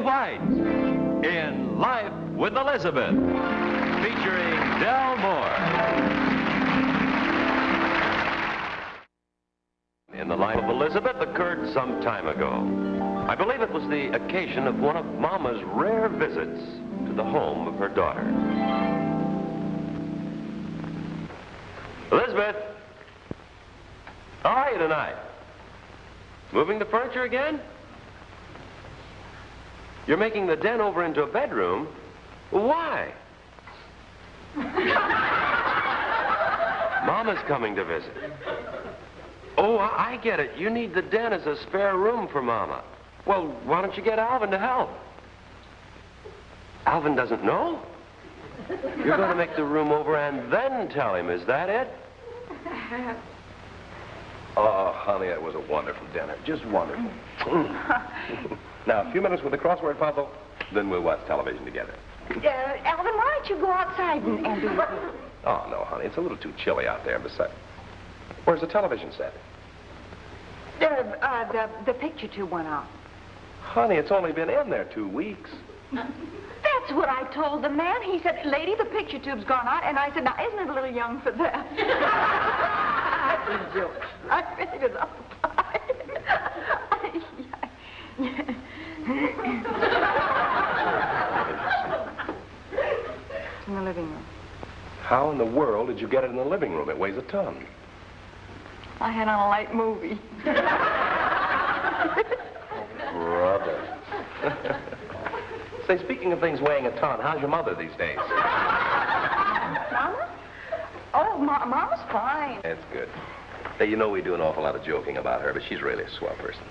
White in Life with Elizabeth, featuring Del Moore. In the life of Elizabeth occurred some time ago. I believe it was the occasion of one of Mama's rare visits to the home of her daughter. Elizabeth, how are you tonight? Moving the furniture again? You're making the den over into a bedroom? Why? Mama's coming to visit. Oh, I get it. You need the den as a spare room for Mama. Well, why don't you get Alvin to help? Alvin doesn't know? You're going to make the room over and then tell him, is that it? Oh, honey, that was a wonderful dinner. Just wonderful. Now, a few minutes with the crossword puzzle, then we'll watch television together. Alvin, why don't you go outside and do it? Oh, no, honey, it's a little too chilly out there. Besides, where's the television set? The picture tube went out. Honey, it's only been in there 2 weeks. That's what I told the man. He said, lady, the picture tube's gone out. And I said, now, isn't it a little young for that? I figured out. It's in the living room. How in the world did you get it in the living room? It weighs a ton. I had on a light movie. Brother. Say, speaking of things weighing a ton, how's your mother these days? Mama? Oh, Mama's fine. That's good. Hey, you know we do an awful lot of joking about her, but she's really a swell person.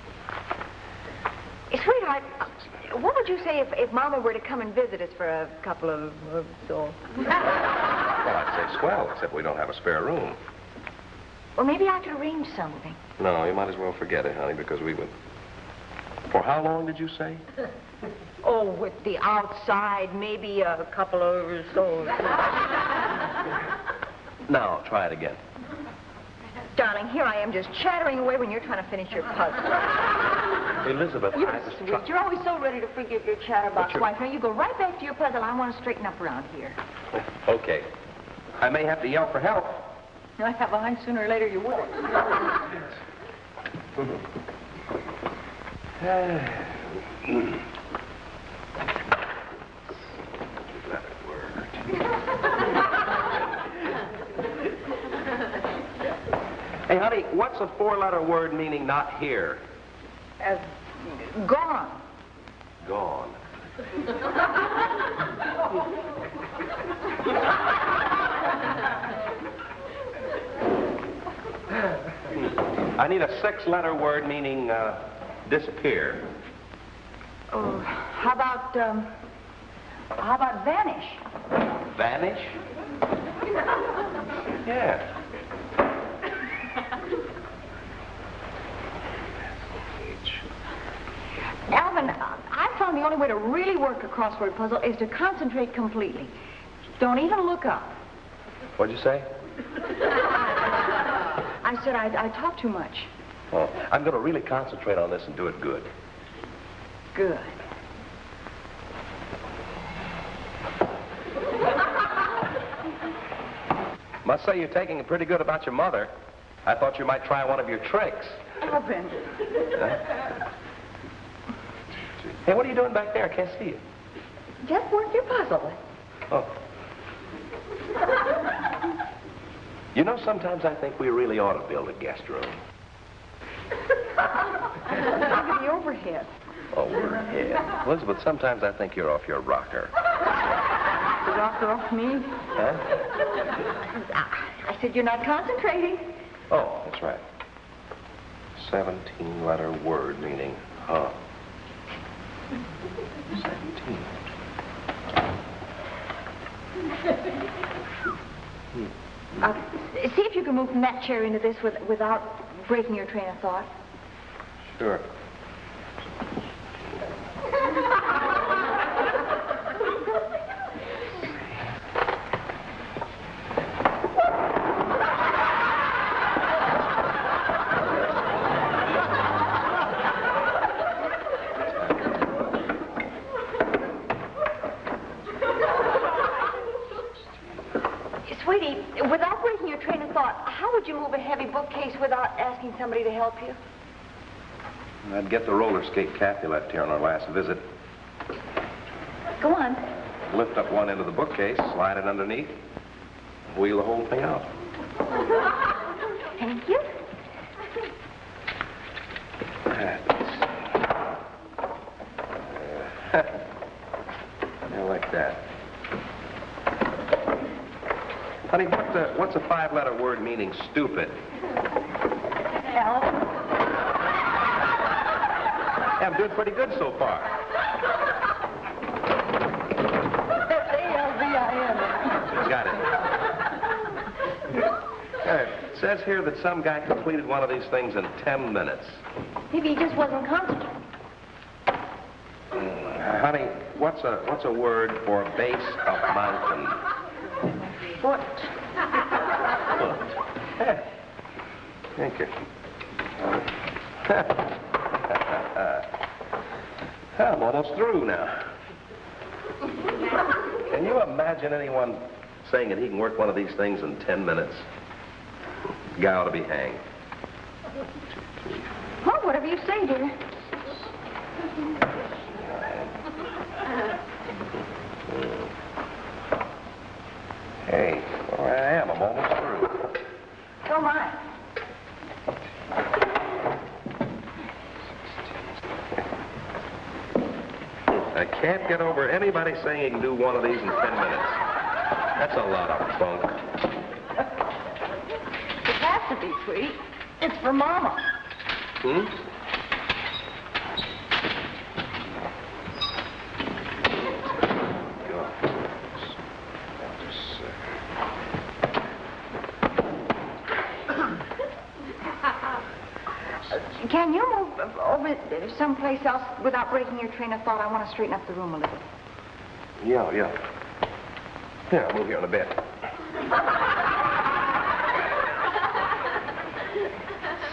Sweetheart, what would you say if Mama were to come and visit us for a couple of so? Well, I'd say swell, except we don't have a spare room. Well, maybe I could arrange something. No, you might as well forget it, honey, because we would... For how long did you say? Oh, with the outside, maybe a couple of so. Now, try it again. Darling, here I am just chattering away when you're trying to finish your puzzle. Elizabeth, You're I was sweet. You're always so ready to forget your chatterbox wife. Now, you go right back to your puzzle. I want to straighten up around here. Okay. I may have to yell for help. I have a hunch sooner or later you will. Hey, honey, what's a 4-letter word meaning not here? Gone. Gone. I need a 6-letter word meaning disappear. Oh, how about vanish? Vanish? Yeah. Alvin, I found the only way to really work a crossword puzzle is to concentrate completely. Don't even look up. What'd you say? I said I talk too much. Oh, I'm going to really concentrate on this and do it good. Good. Must say you're taking it pretty good about your mother. I thought you might try one of your tricks. Alvin. Huh? Hey, what are you doing back there? I can't see you. Just work your puzzle. Oh. You know, sometimes I think we really ought to build a guest room. Look at the overhead. Overhead. Elizabeth, sometimes I think you're off your rocker. The rocker off me? Huh? I said you're not concentrating. Oh, that's right. 17-letter word meaning huh. 17. See if you can move from that chair into this without breaking your train of thought. Sure. how would you move a heavy bookcase without asking somebody to help you? I'd get the roller skate cap you left here on our last visit. Go on. Lift up one end of the bookcase, slide it underneath, wheel the whole thing out. Thank you. I like that. Honey, what's a 5-letter word meaning stupid? L. Yeah, I'm doing pretty good so far. That's A-L-V-I-N. Got it. It says here that some guy completed one of these things in 10 minutes. Maybe he just wasn't concentrating. Honey, what's a word for base of mountain? Foot. Foot. Thank you. I'm almost through now. Can you imagine anyone saying that he can work one of these things in 10 minutes? Guy ought to be hanged. Well, whatever you say, dear. Hey, well, I am. I'm almost through. So am I. I can't get over anybody saying he can do one of these in 10 minutes. That's a lot of bunk. It has to be, sweetie. It's for Mama. Hmm? Can you move over someplace else without breaking your train of thought? I want to straighten up the room a little. Yeah. Yeah, I'll move here in a bit.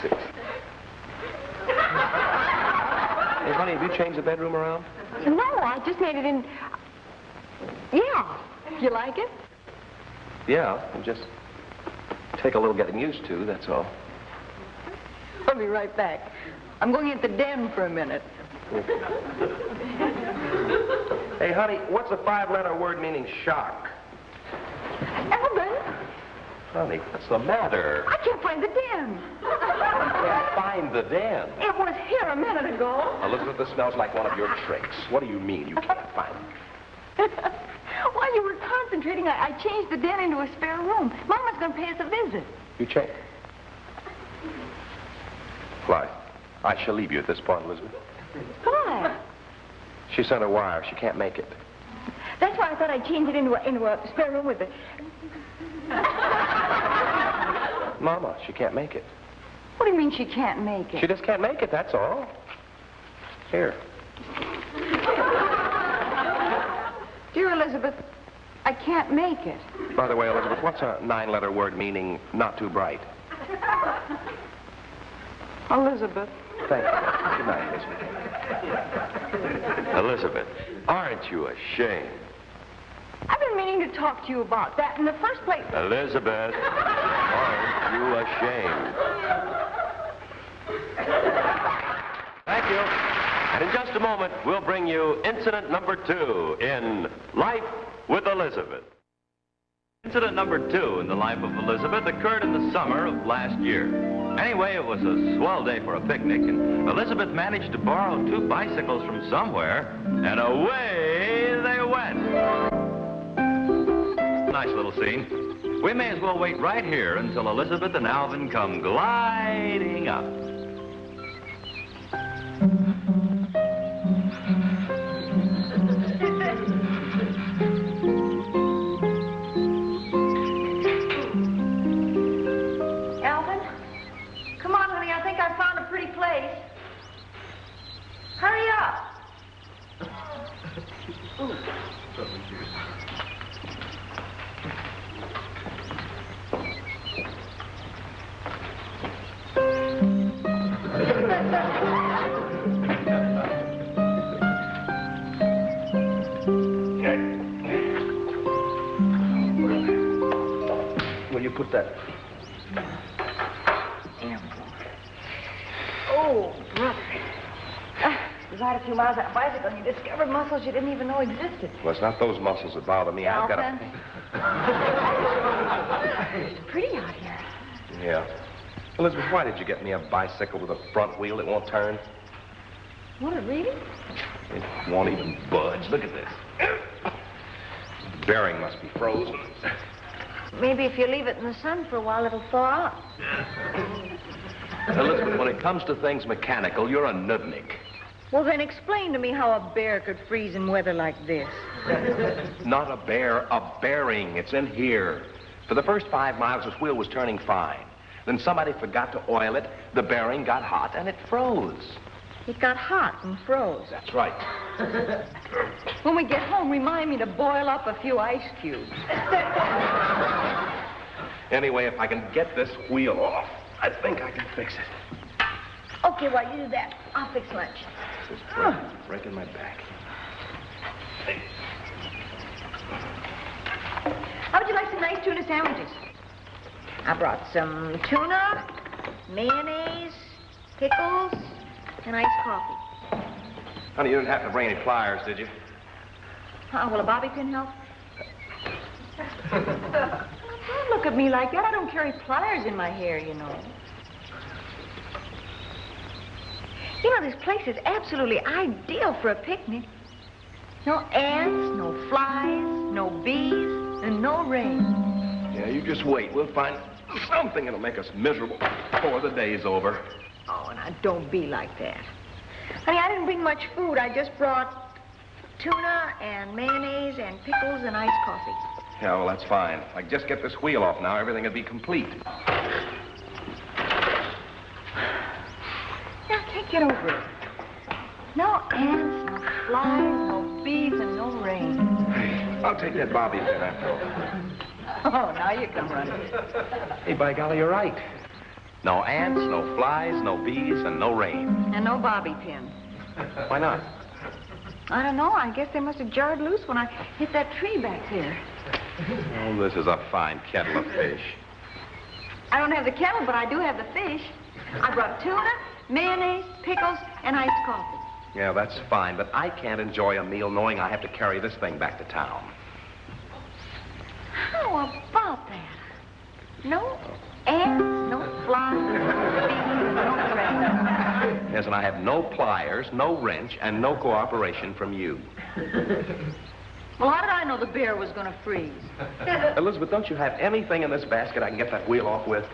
Six. Hey, honey, have you changed the bedroom around? No, I just made it in... Yeah. You like it? Yeah, it'll just take a little getting used to, that's all. I'll be right back. I'm going into the den for a minute. Hey, honey, what's a 5-letter word meaning shock? Alvin, Honey, what's the matter? I can't find the den. Can't find the den. It was here a minute ago. Elizabeth, this smells like one of your tricks. What do you mean you can't find it? While you were concentrating, I changed the den into a spare room. Mama's going to pay us a visit. You check. Why? I shall leave you at this point, Elizabeth. Why? She sent a wire. She can't make it. That's why I thought I'd change it into a spare room with it. Mama, she can't make it. What do you mean she can't make it? She just can't make it, that's all. Here. Dear Elizabeth, I can't make it. By the way, Elizabeth, what's a 9-letter word meaning not too bright? Elizabeth. Thank you. Good night, Elizabeth. Elizabeth, aren't you ashamed? I've been meaning to talk to you about that in the first place. Elizabeth, aren't you ashamed? Thank you. And in just a moment, we'll bring you incident number 2 in Life with Elizabeth. Incident number 2 in the life of Elizabeth occurred in the summer of last year. Anyway, it was a swell day for a picnic, and Elizabeth managed to borrow 2 bicycles from somewhere, and away they went. Nice little scene. We may as well wait right here until Elizabeth and Alvin come gliding up. Alvin? Come on, honey. I think I found a pretty place. Hurry up. Will you put that Oh, brother. You ride a few miles on a bicycle and you discovered muscles you didn't even know existed. Well, it's not those muscles that bother me. I've got a... It's pretty out here. Yeah. Elizabeth, why did you get me a bicycle with a front wheel that won't turn? What, it really? It won't even budge. Look at this. The bearing must be frozen. Maybe if you leave it in the sun for a while, it'll thaw out. Elizabeth, when it comes to things mechanical, you're a nudnik. Well, then explain to me how a bear could freeze in weather like this. Not a bear, a bearing. It's in here. For the first 5 miles, this wheel was turning fine. Then somebody forgot to oil it, the bearing got hot, and it froze. It got hot and froze. That's right. When we get home, remind me to boil up a few ice cubes. Anyway, if I can get this wheel off, I think I can fix it. Okay, while you do that, I'll fix lunch. This is breaking my back. How would you like some nice tuna sandwiches? I brought some tuna, mayonnaise, pickles, and iced coffee. Honey, you didn't have to bring any pliers, did you? Will a bobby pin help? Don't look at me like that. I don't carry pliers in my hair, you know. You know, this place is absolutely ideal for a picnic. No ants, no flies, no bees, and no rain. Yeah, you just wait. We'll find something that'll make us miserable before the day's over. Oh, now don't be like that. Honey, I didn't bring much food. I just brought tuna and mayonnaise and pickles and iced coffee. Yeah, well, that's fine. If I just get this wheel off now, everything will be complete. I can't get over it. No ants, no flies, no bees, and no rain. Hey, I'll take that bobby pin after all. Oh, now you come running. Hey, by golly, you're right. No ants, no flies, no bees, and no rain. And no bobby pin. Why not? I don't know. I guess they must have jarred loose when I hit that tree back there. Oh, this is a fine kettle of fish. I don't have the kettle, but I do have the fish. I brought tuna, mayonnaise, pickles, and iced coffee. Yeah, that's fine, but I can't enjoy a meal knowing I have to carry this thing back to town. How about that? No ants, no flies, no bees, no rain. Yes, and I have no pliers, no wrench, and no cooperation from you. Well, how did I know the bear was going to freeze? Elizabeth, don't you have anything in this basket I can get that wheel off with?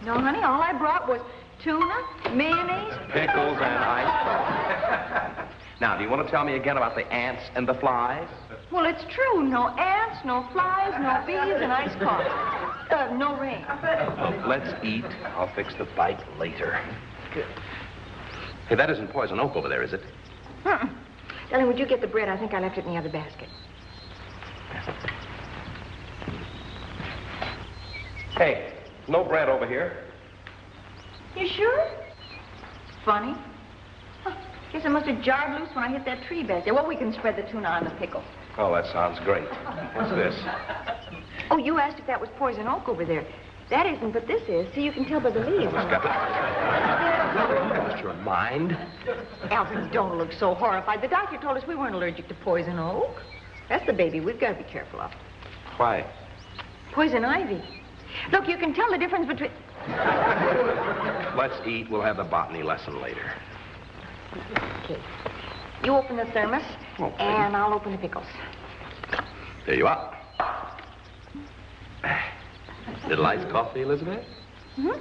No, honey, all I brought was tuna, mayonnaise, Pickles and ice. Now, do you want to tell me again about the ants and the flies? Well, it's true. No ants, no flies, no bees, and iced coffee. No rain. Let's eat. I'll fix the bike later. Good. Hey, that isn't poison oak over there, is it? Darling, would you get the bread? I think I left it in the other basket. Hey, no bread over here. You sure? Funny. Guess I must have jarred loose when I hit that tree back there. Well, we can spread the tuna on the pickle. Oh, that sounds great. What's this? Oh, you asked if that was poison oak over there. That isn't, but this is. See, you can tell by the leaves. Lost your mind? Alfred, don't look so horrified. The doctor told us we weren't allergic to poison oak. That's the baby we've got to be careful of. Why? Poison ivy. Look, you can tell the difference between... Let's eat. We'll have the botany lesson later. Okay. You open the thermos, Okay. and I'll open the pickles. There you are. Little iced coffee, Elizabeth? Mm-hmm.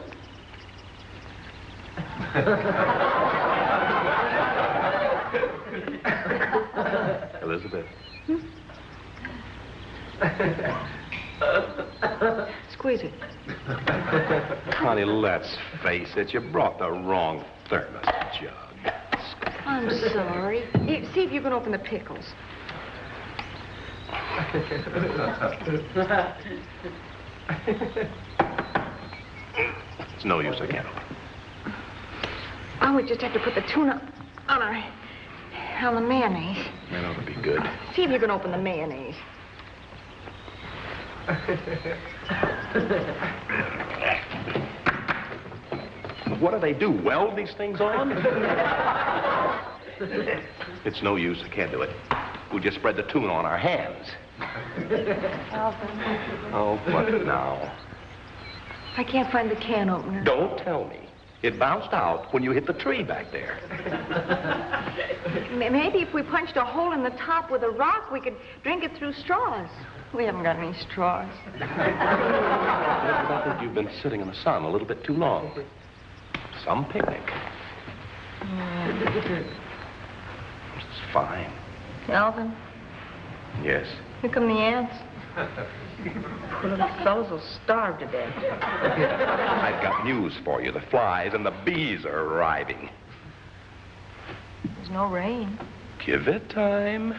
Elizabeth. Squeeze it. Honey, let's face it. You brought the wrong thermos jug. I'm sorry. See if you can open the pickles. It's no use, I can't open. Oh, we just have to put the tuna on the mayonnaise. That ought to be good. See if you can open the mayonnaise. What do they do, weld these things on? It's no use, I can't do it. We'll just spread the tune on our hands. Alvin. Oh, what now? I can't find the can opener. Don't tell me. It bounced out when you hit the tree back there. Maybe if we punched a hole in the top with a rock, we could drink it through straws. We haven't got any straws. I think you've been sitting in the sun a little bit too long. Some picnic. It's fine. Alvin, Yes. here come the ants. Poor little fellows will starve to death. I've got news for you. The flies and the bees are arriving. There's no rain. Give it time.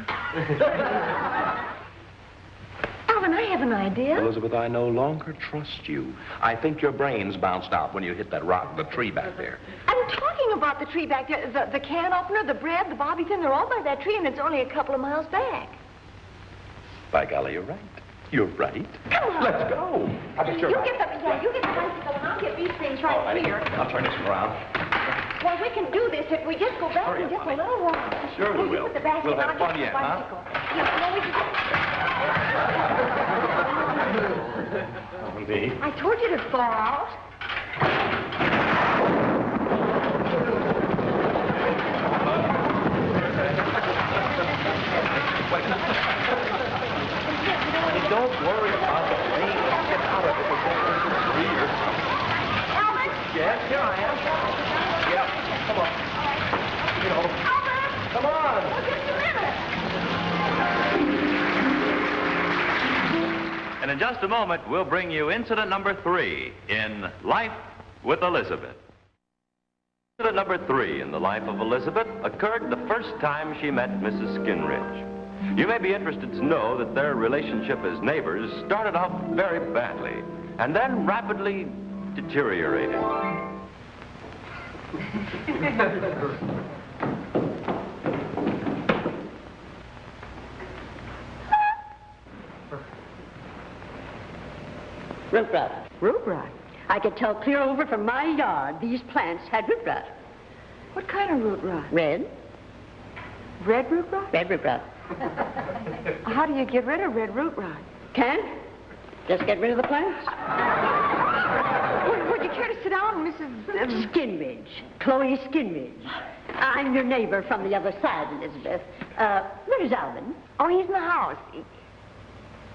Alvin, I have an idea. Elizabeth, I no longer trust you. I think your brains bounced out when you hit that rock, the tree back there. I'm talking about the tree back there. The can opener, the bread, the bobby pin, they're all by that tree, and it's only a couple of miles back. By golly, you're right. You're right. Come on. Let's go. I'll get your You bike. get the bicycle, and I'll get these things right here. I'll turn this around. Well, we can do this if we just go back Hurry and up, just a little while. Sure we will. You put the basket, We'll and have I'll fun get yet, the huh? bicycle. Yeah, we can... Me? I told you to thaw out. Don't worry about the rain. I'll get out of it before it's tree or something. Alvin! Yes, here I am. Yeah, come on. You know, Alvin! come on. Well, just a minute. And in just a moment, we'll bring you incident number 3 in Life with Elizabeth. Incident number 3 in the life of Elizabeth occurred the first time she met Mrs. Skinridge. You may be interested to know that their relationship as neighbors started off very badly and then rapidly deteriorated. Root rot. Root rot? I could tell clear over from my yard these plants had root rot. What kind of root rot? Red. Red root rot? Red root rot. How do you get rid of red root rot? Can't? Just get rid of the plants. Would you care to sit down, Mrs. Skinridge. Chloe Skinridge. I'm your neighbor from the other side, Elizabeth. Where's Alvin? Oh, he's in the house.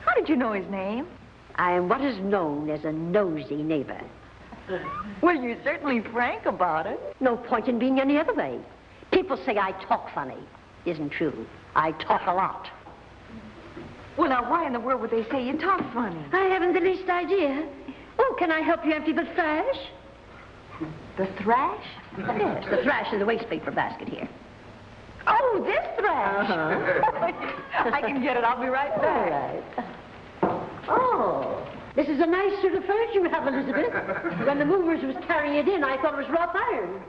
How did you know his name? I am what is known as a nosy neighbor. Well, you're certainly frank about it. No point in being any other way. People say I talk funny. Isn't true. I talk a lot. Well, now, why in the world would they say you talk funny? I haven't the least idea. Oh, can I help you empty the trash? The thrash? Yes, the trash in the waste paper basket here. Oh, this thrash. Uh-huh. I can get it. I'll be right All back. right. Oh, this is a nice sort of furniture you have, Elizabeth. When the movers was carrying it in, I thought it was wrought iron.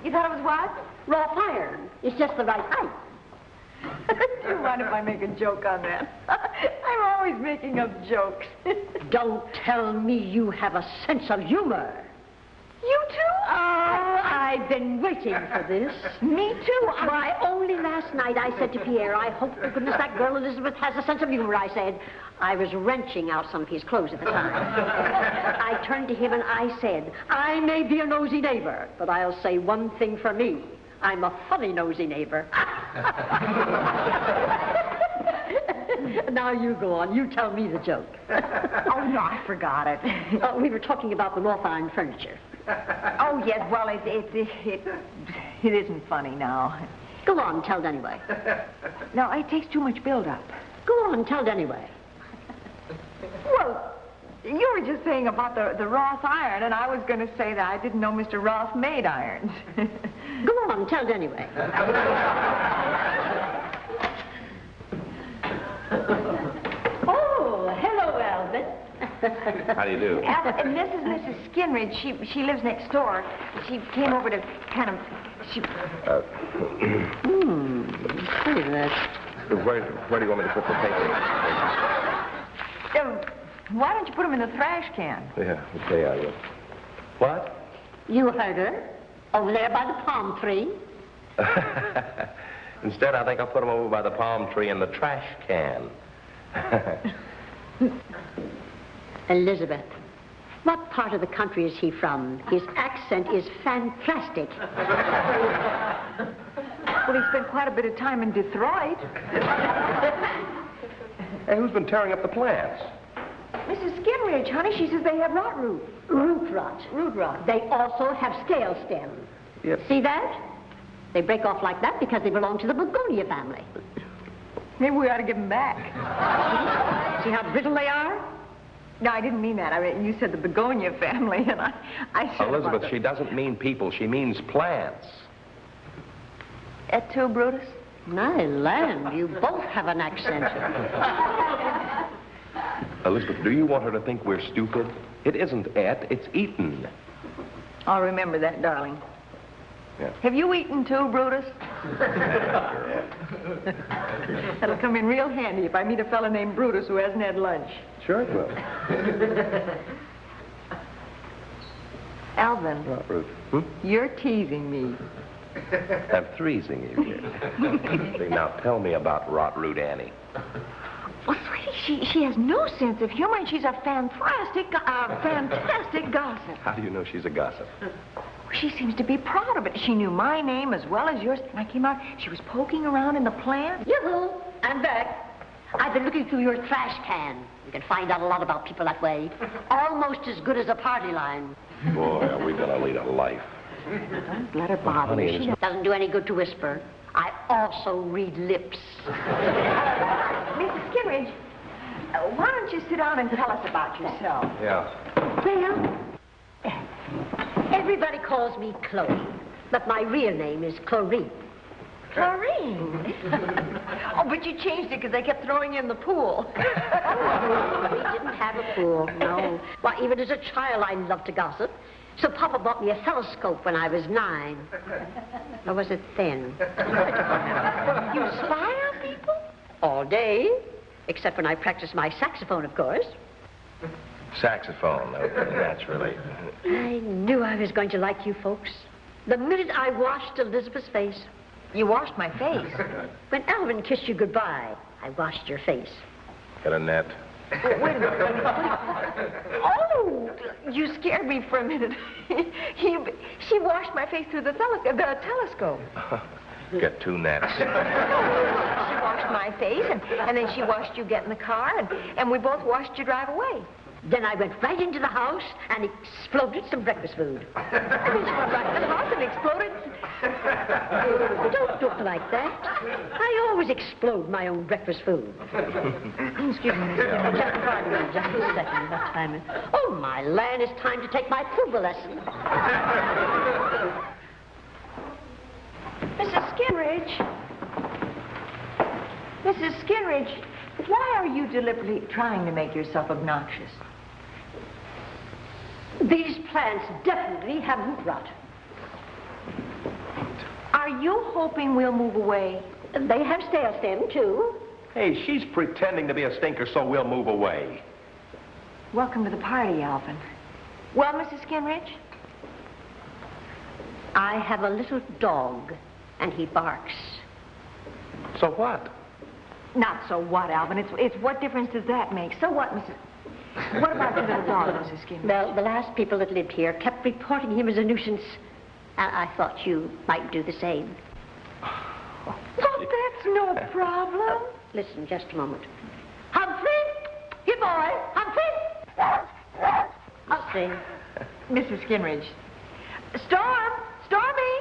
You thought it was what? Wrought iron. It's just the right height. Do you mind if I make a joke on that? I'm always making up jokes. Don't tell me you have a sense of humor. You too? Oh, I've been waiting for this. Me too. Why, only last night I said to Pierre, I hope to goodness that girl Elizabeth has a sense of humor, I said. I was wrenching out some of his clothes at the time. I turned to him and I said, I may be a nosy neighbor, but I'll say one thing for me. I'm a funny nosy neighbor. Now you go on. You tell me the joke. Oh, no, I forgot it. We were talking about the wrought iron furniture. Oh, yes, well, it isn't funny now. Go on, tell it anyway. No, it takes too much build-up. Go on, tell it anyway. Well, you were just saying about the Roth iron, and I was going to say that I didn't know Mr. Roth made irons. Go on, tell it anyway. Oh, hello, Alvin. How do you do? And this is Mrs. Skinridge. She lives next door. She came over to kind of... Look at that. Where do you want me to put the paper? Why don't you put them in the trash can? Yeah, okay, I will. What? You heard her. Over there by the palm tree. Instead, I think I'll put him over by the palm tree in the trash can. Elizabeth, what part of the country is he from? His accent is fantastic. Well, he spent quite a bit of time in Detroit. Hey, who's been tearing up the plants? Mrs. Skinridge, honey, she says they have rot root. Root rot. Root rot. They also have scale stem. Yep. See that? They break off like that because they belong to the begonia family. Maybe we ought to give them back. See how brittle they are? No, I didn't mean that. I mean, you said the begonia family, and I said Elizabeth, she doesn't mean people. She means plants. Et tu, Brutus? My land, you both have an accent. Elizabeth, do you want her to think we're stupid? It isn't et, it's eaten. I'll remember that, darling. Yeah. Have you eaten too, Brutus? That'll come in real handy if I meet a fellow named Brutus who hasn't had lunch. Sure it will. Alvin, What, Ruth? you're teasing me. I'm threesing you here. See, now tell me about Rot Root Annie. Well, sweetie, she has no sense of humor, and she's a fantastic gossip. How do you know she's a gossip? She seems to be proud of it. She knew my name as well as yours. When I came out, she was poking around in the plant. Yoo-hoo, I'm back. I've been looking through your trash can. You can find out a lot about people that way. Almost as good as a party line. Boy, are we gonna lead a life. Don't let her bother honey, you. it's- Doesn't do any good to whisper. I also read lips. Mrs. Skinridge, why don't you sit down and tell us about yourself? Yeah. Well, everybody calls me Chloe, but my real name is Chlorine. Chlorine. Oh, but you changed it because they kept throwing you in the pool. We didn't have a pool, no. Why, even as a child, I loved to gossip. So Papa bought me a telescope when I was 9. Or was it 10? You spy on people? All day. Except when I practice my saxophone, of course. Saxophone, naturally. I knew I was going to like you folks. The minute I washed Elizabeth's face. You washed my face. When Alvin kissed you goodbye, I washed your face. Get a net. Wait a minute. Oh, you scared me for a minute. She washed my face through the telescope. Get 2 nets. She washed my face, and then she watched you get in the car, and we both watched you drive away. Then I went right into the house and exploded some breakfast food. And then she went right to the house and exploded. Don't look like that. I always explode my own breakfast food. Excuse me, Miss Just pardon me, just a second. What time is... Oh, my land, it's time to take my tuba lesson. Mrs. Skinridge. Mrs. Skinridge, why are you deliberately trying to make yourself obnoxious? These plants definitely have root rot. Are you hoping we'll move away? They have stale stem, too. Hey, she's pretending to be a stinker so we'll move away. Welcome to the party, Alvin. Well, Mrs. Skinridge? I have a little dog, and he barks. So what? Not so what, Alvin. It's what difference does that make? So what, Mrs... What about your little dog, Mrs. Skinridge? Well, the last people that lived here kept reporting him as a nuisance. I thought you might do the same. Oh, that's no problem. Listen, just a moment. Humphrey! Here, boy! Humphrey! See? Mrs. Skinridge. Storm! Stormy!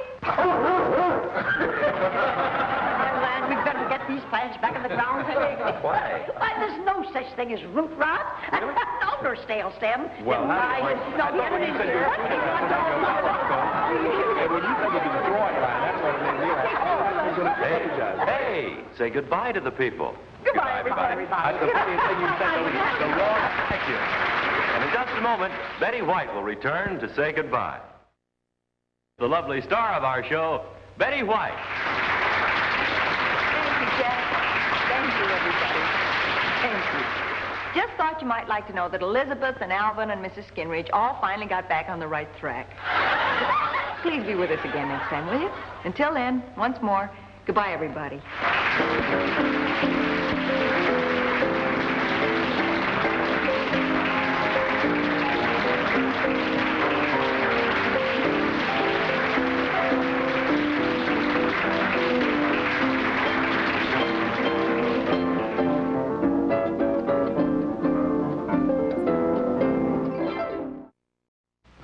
Land, we'd better get these plants back in the ground. Why? Why, there's no such thing as root rot. No, nor stale stem. Well, Never how- mind. I No, thought when you said you were here. And when you said you'd be the drawing line, that's what it made me laugh. Hey, say goodbye to the people. Goodbye, everybody. That's the funniest thing you said. The wrong... Thank you. And in just a moment, Betty White will return to say goodbye. The lovely star of our show, Betty White. Thank you, Jack. Thank you, everybody. Thank you. Just thought you might like to know that Elizabeth and Alvin and Mrs. Skinridge all finally got back on the right track. please be with us again next time, will you? Until then, once more, goodbye, everybody.